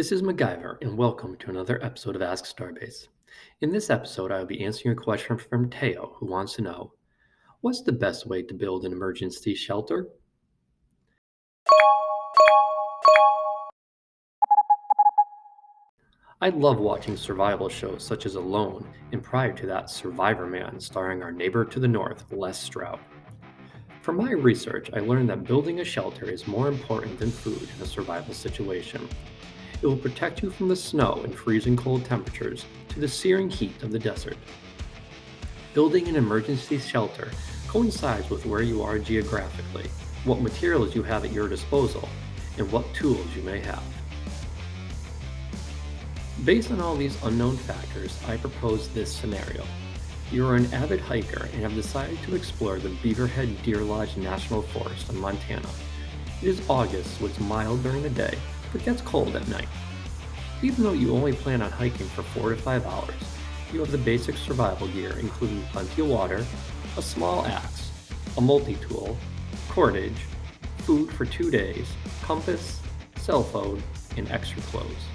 This is MacGyver, and welcome to another episode of Ask STARBASE. In this episode, I will be answering a question from Teo, who wants to know, what's the best way to build an emergency shelter? I love watching survival shows such as Alone, and prior to that, Survivor Man, starring our neighbor to the north, Les Stroud. From my research, I learned that building a shelter is more important than food in a survival situation. It will protect you from the snow and freezing cold temperatures to the searing heat of the desert. Building an emergency shelter coincides with where you are geographically, what materials you have at your disposal, and what tools you may have. Based on all these unknown factors, I propose this scenario. You are an avid hiker and have decided to explore the Beaverhead Deer Lodge National Forest in Montana. It is August, so it's mild during the day, but gets cold at night. Even though you only plan on hiking for 4 to 5 hours, you have the basic survival gear including plenty of water, a small axe, a multi-tool, cordage, food for 2 days, compass, cell phone, and extra clothes.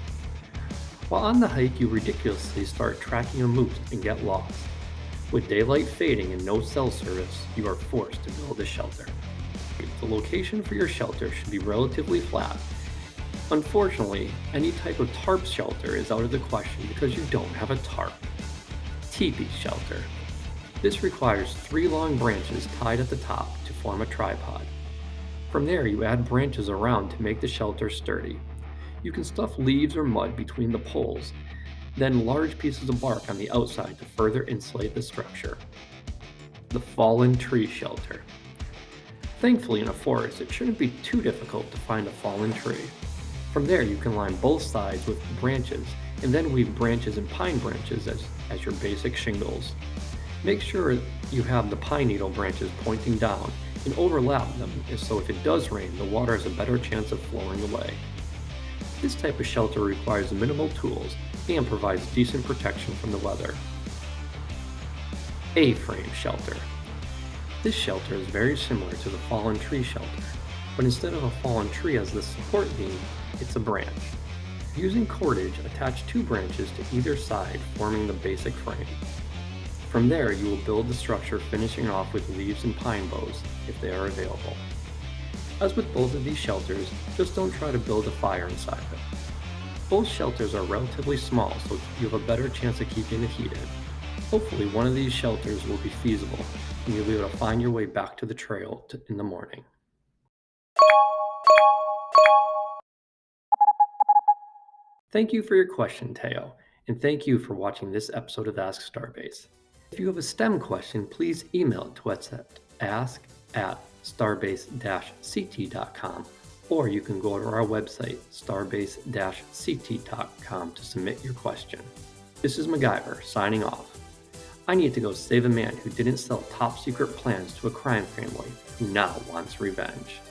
While on the hike, you ridiculously start tracking a moose and get lost. With daylight fading and no cell service, you are forced to build a shelter. The location for your shelter should be relatively flat. Unfortunately, any type of tarp shelter is out of the question because you don't have a tarp. Teepee shelter. This requires 3 long branches tied at the top to form a tripod. From there, you add branches around to make the shelter sturdy. You can stuff leaves or mud between the poles, then large pieces of bark on the outside to further insulate the structure. The fallen tree shelter. Thankfully, in a forest, it shouldn't be too difficult to find a fallen tree. From there, you can line both sides with branches and then weave branches and pine branches as your basic shingles. Make sure you have the pine needle branches pointing down and overlap them so if it does rain, the water has a better chance of flowing away. This type of shelter requires minimal tools and provides decent protection from the weather. A-frame shelter. This shelter is very similar to the fallen tree shelter, but instead of a fallen tree as the support beam, it's a branch. Using cordage, attach 2 branches to either side, forming the basic frame. From there, you will build the structure, finishing off with leaves and pine boughs if they are available. As with both of these shelters, just don't try to build a fire inside them. Both shelters are relatively small, so you have a better chance of keeping the heat in. Hopefully, one of these shelters will be feasible, and you'll be able to find your way back to the trail in the morning. Thank you for your question, Teo, and thank you for watching this episode of Ask Starbase. If you have a STEM question, please email it to us at ask@starbase-ct.com, or you can go to our website, starbase-ct.com, to submit your question. This is MacGyver, signing off. I need to go save a man who didn't sell top secret plans to a crime family who now wants revenge.